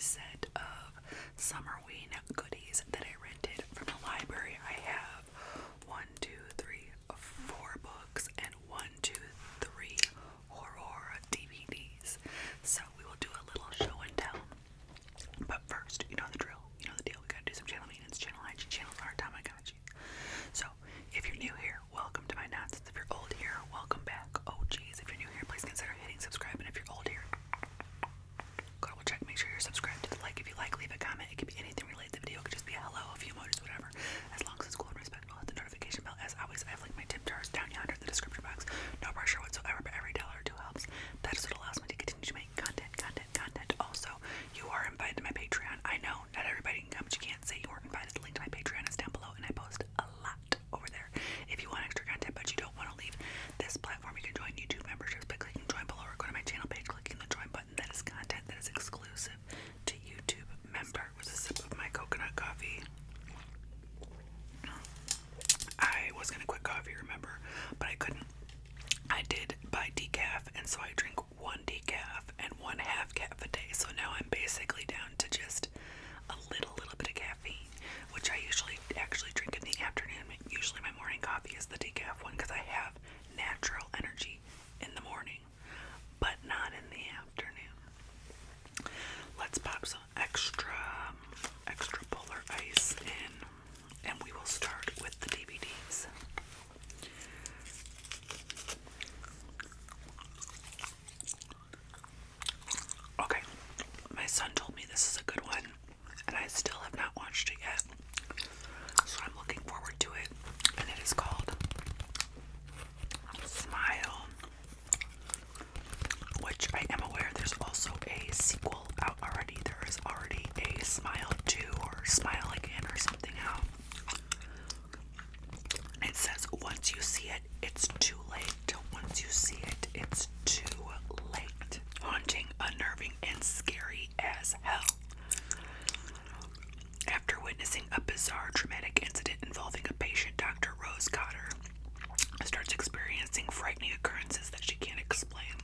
set of Summerween goodies that I rented from the library. I have 4 books and horror DVDs. So we will do a little show and tell. But first, you know the drill. You know the deal. We gotta do some channel maintenance, channel hygiene, channel art time. I got you. So if you're new here, welcome to my nonsense. If you're old here, welcome back. Oh geez, if you're new here, please consider hitting subscribe. And if you're old here, go double check, make sure you're subscribed to the like. If you like, leave a comment. It could be anything related to the video. It could just be a hello, a few emojis, whatever. As long as it's cool and respectful, hit the notification bell. As always, I have linked my tip jars down yonder in the description box. No pressure whatsoever, but every $1 or $2 helps. That is what allows me to continue to make content. Also, you are invited to my Patreon. I know not everybody can come, but you can't say you weren't invited. The link to my Patreon is down below, and I post a lot over there. If you want extra content, but you don't want to leave this platform, you can join YouTube memberships by clicking join below, or go to my channel page, clicking the join button. That is content that is exclusive to YouTube member. With a sip of my coconut coffee. I was gonna quit coffee, remember, but I couldn't. I did buy decaf, and so I drink 1 decaf and 1 half calf a day. So now I'm basically down to just a little bit of caffeine, which I usually actually drink in the afternoon. Usually my morning coffee is the decaf one because I have natural energy in the morning, but not in the afternoon. Let's pop some extra polar ice in, and we will start with the DVDs. Okay, my son told me this is a good one, and I still have not watched it yet, so I'm looking forward to it, and it is called Smile, which I am aware there's also a sequel out already. There is already a Smile 2 or Smile Again or something out. It says once you see it, it's too late. Once you see it, it's too late. Haunting, unnerving, and scary as hell. After witnessing a bizarre traumatic incident involving a patient, Dr. Rose Cotter starts experiencing frightening occurrences that she can't explain.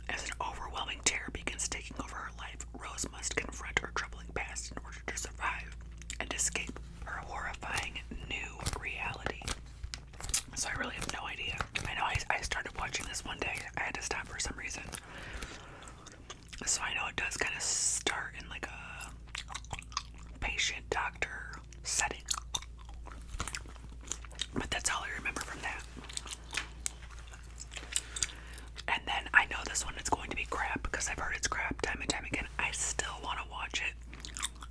As an overwhelming terror begins taking over her life, Rose must confront her troubling past in order to survive and escape her horrifying new reality. So I really have no idea. I know I started watching this one day. I had to stop for some reason. So I know it does kind of start in like a patient-doctor setting. But that's all I remember from that. And then I know this one is going to be crap because I've heard it's crap time and time again. I still want to watch it.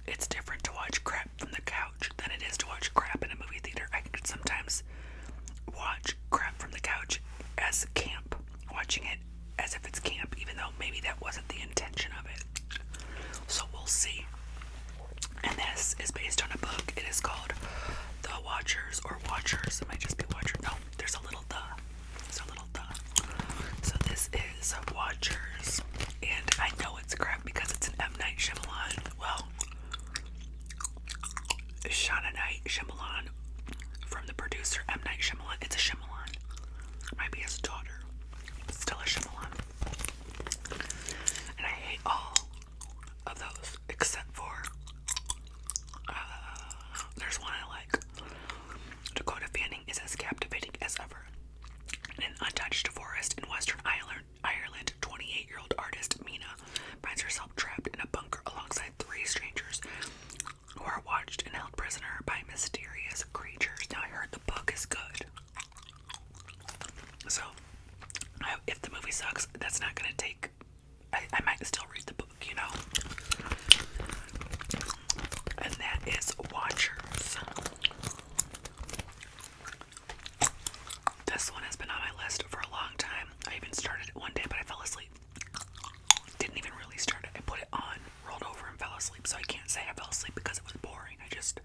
It's different to watch crap from the couch than it is to watch crap in a movie theater. I could sometimes watch crap from the couch as camp, watching it as if it's camp, even though maybe that wasn't the intention of it. So we'll see. And this is based on a book. It is called The Watchers, or Watchers. It might just be Watcher. No, there's a little the. There's a little the. So this is Watchers. And I know it's crap because it's an M. Night Shyamalan. Well, Shauna Night Shyamalan, from the producer M. Night Shyamalan. It's a Shyamalan. Might be his daughter, but still a Shyamalan. And I hate all of those except for there's one I like. Dakota Fanning is as captivating as ever. In an untouched forest in Western Ireland, 28-year-old artist Mina finds herself trapped in a bunker alongside 3 strangers who are watched and held prisoner by mysterious creatures. Now I heard the book is good. So, if the movie sucks, that's not going to take... I might still read the book, you know? And that is Watchers. This one has been on my list for a long time. I even started it one day, but I fell asleep. Didn't even really start it. I put it on, rolled over, and fell asleep. So I can't say I fell asleep because it was boring. I just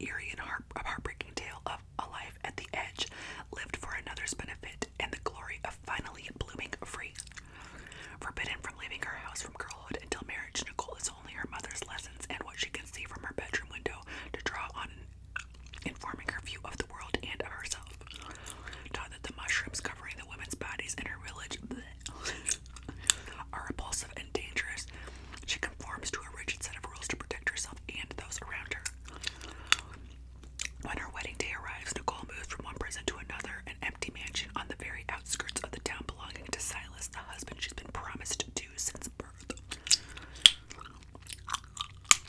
eerie and heartbreaking tale of a life at the edge, lived for another's benefit and the glory of finally blooming free. Forbidden from leaving her house from girlhood until marriage, Nicole is only her mother's lessons and what she can see from her bedroom window to draw on, informing her view of the world and of herself. Taught that the mushrooms covering the women's bodies in her village are repulsive and dangerous, she conforms to a rigid set of rules to protect herself and those around her. When her wedding day arrives, Nicole moves from one prison to another, an empty mansion on the very outskirts of the town belonging to Silas, the husband she's been promised to since birth.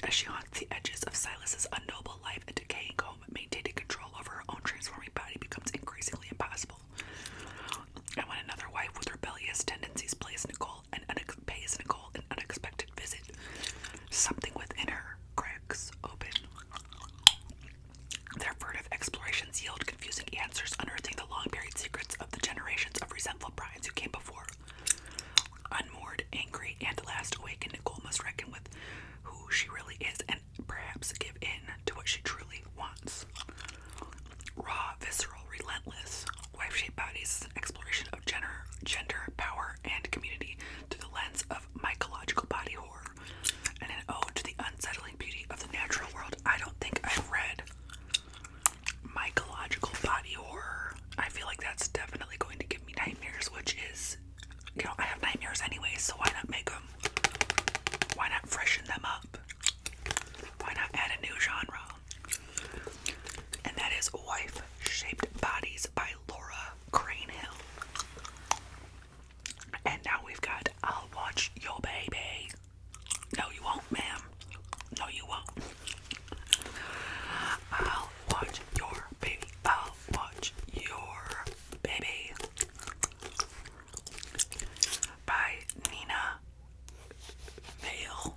As she haunts the edges of Silas's unnoble life, a decaying home, maintaining control over her own transforming body becomes increasingly impossible. And when another wife with rebellious tendencies pays Nicole an unexpected visit, something within her cracks open. Their furtive explorations yield confusing answers, unearthing the long-buried secrets of the generations of resentful brides who came before. Unmoored, angry, and last awakened, Nicole must reckon with who she really is and perhaps give in to what she truly wants. Raw, visceral, relentless, wife-shaped bodies is an exploration of gender, power, and community through the lens of mycological body horror, and an ode to the unsettling beauty of the natural world. I don't think I've read mycological body horror. I feel like that's definitely going to give me nightmares, which is, I have nightmares anyway, so why not make them? Why not freshen them up? Why not add a new genre? And that is Wife-Shaped Bodies by Laura Crane Hill. And now we've got I'll Watch Your Baby. No, you won't, ma'am. No, you won't. I'll watch your baby. I'll watch your baby. By Nina Veal.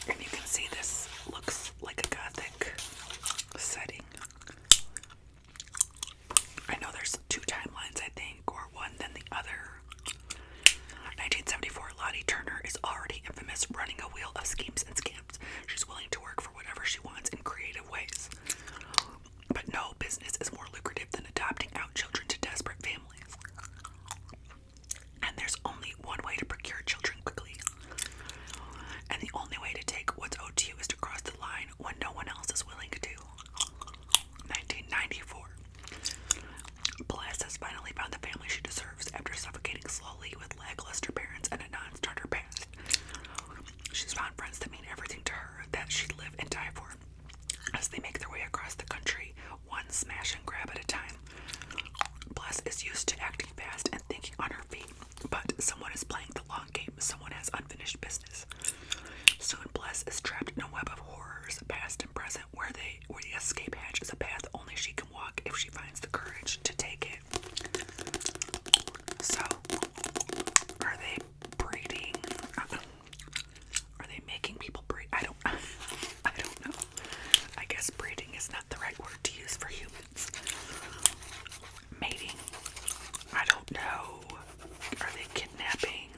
And you can see this looks like a gothic setting. I know there's two timelines, I think, or one then the other. 1974, Lottie Turner is already infamous, running a wheel of schemes and scams. She's willing to work for whatever she wants in creative ways. But no business is more lucrative than adopting out children to desperate families. And there's only one way to procure children quickly. And the only way to take what's owed to you is to cross the line when no one else is willing to. 1994. Bless has finally found the family she deserves after suffocating slowly with lackluster parents and a non-starter past. She's found friends that mean everything to her, that she'd live and die for. As they make their way across the country, one smash and grab at a time. Bless is used to acting fast and thinking on her feet, but someone is playing the long game. Someone has unfinished business. Soon Bless is trapped in a web of horrors, past and present, where the escape hatch is a path only she can walk if she finds the courage to take it. So, are they breeding? Are they making people breed? I don't know. I guess breeding is not the right word to use for humans. Mating? I don't know. Are they kidnapping?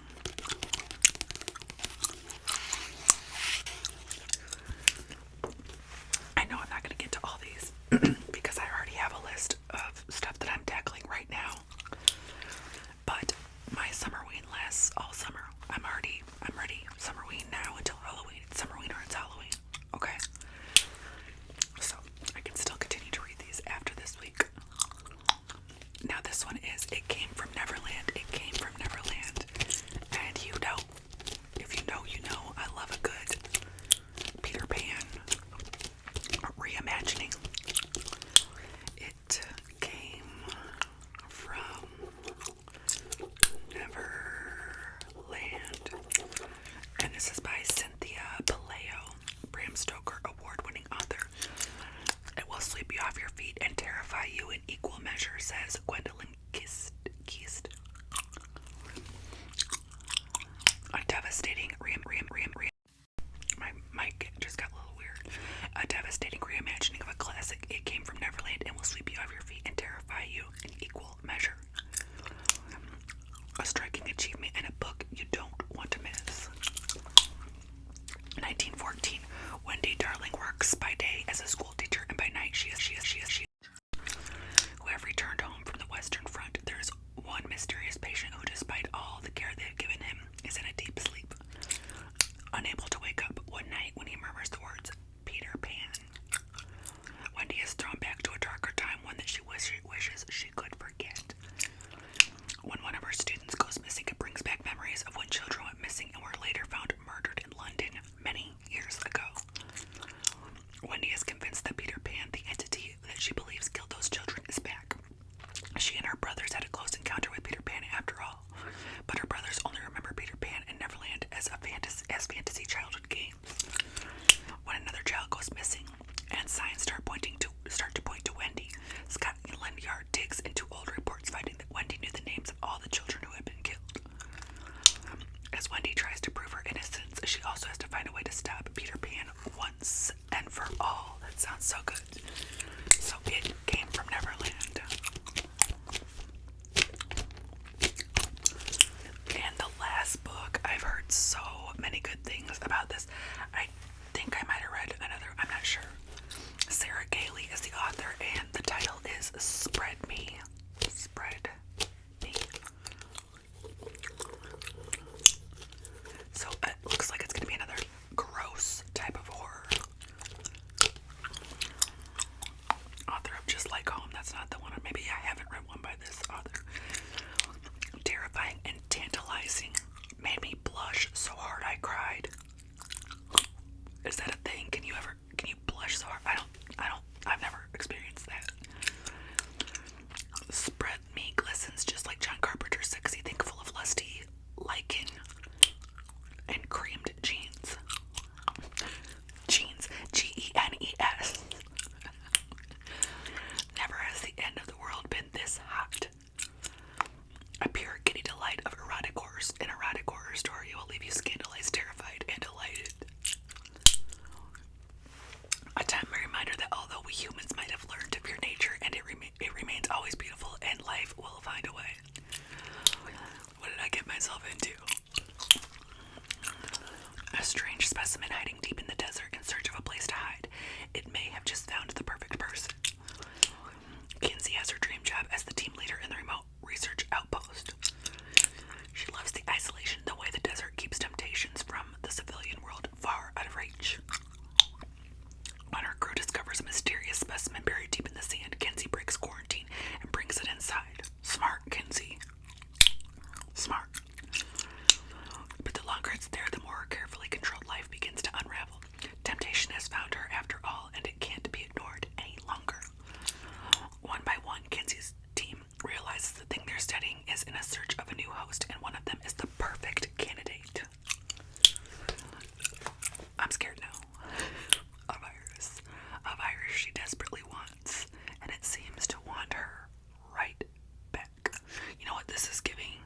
works by day as a school teacher, and by night she is who have returned home from the Western Front. There's one mysterious patient who, despite all the care they've given him, is in a deep sleep, unable to wake up one night when he murmurs the words, Peter Pan. Wendy is thrown back to a darker time, one that she wishes she could forget. When one of her students goes missing, it brings back memories of when children went missing and were later found murdered in London many years ago. Wendy is convinced that Peter Pan, the entity that she believes killed those children, is back. She and her brothers had a close encounter with Peter Pan after all, but her brothers only remember Peter Pan and Neverland as fantasy childhood games. When another child goes missing and signs start to point to Wendy, Scotland Yard digs into old reports, finding that Wendy knew the names of all the children who had been killed. As Wendy tries to prove her innocence, she also has to find a way to stop Peter Pan once and for all. That sounds so good. So it came from Neverland. And the last book, I've heard so many good things about this. I think I might have read another, I'm not sure. Sarah Gailey is the author, and the title is Spread Me. Spread Me. So it looks like it's going to be another gross type of horror. Author of Just Like Home, that's not the one. Maybe I haven't read one by this author. Terrifying and tantalizing. Made me blush so hard I cried. Is that a thing? Can you blush so hard? I've never experienced that. Spread Me glistens just like John Carpenter's sexy thing full of lusty lichen and creamed jeans. Jeans, G-E-N-E-S. Never has the end of the world been this hot. A pure giddy delight of erotic horrors. An erotic horror story will leave you scandalized, terrified, and delighted. A timely reminder that although we humans might have learned to fear nature, and it remains always beautiful, and life will find a way. What did I get myself into? A strange specimen hiding deep in the desert in search of a place to hide. It may have just found the perfect person. Kinsey has her dream job as the team leader in the remote research outpost. She loves the isolation, the way the desert keeps temptations from the civilian world far out of reach. When her crew discovers a mysterious specimen buried deep in the sand, Kinsey breaks quarantine and brings it inside. Smart, Kinsey. Smart. But the longer it's there, the more her carefully controlled life begins to unravel. Temptation has found her after all, and it can't be ignored any longer. One by one, Kinsey's team realizes the thing they're studying is in a search of a new host, and one of them is the perfect candidate. I'm scared now. A virus. A virus she desperately wants, and it seems to want her right back. You know what this is giving?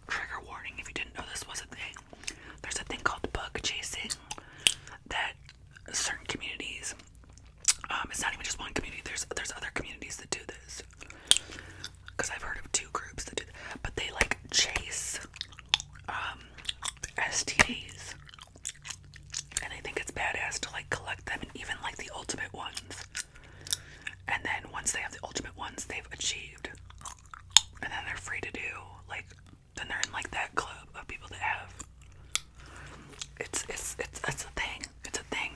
Trigger warning if you didn't know this was a thing. There's a thing called bug chasing that certain communities, it's not even just one community, there's other communities that do this. Because I've heard of two groups that do that. But they like chase STDs. And I think it's badass to like collect them, and even like the ultimate ones. And then once they have the ultimate ones, they've achieved. And then they're free to do like, then they're in like that club of people that have. It's a thing. It's a thing.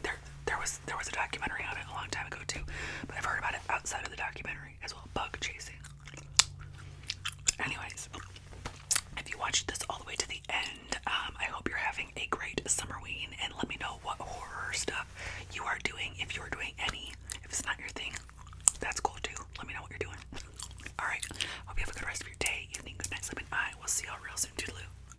There was a documentary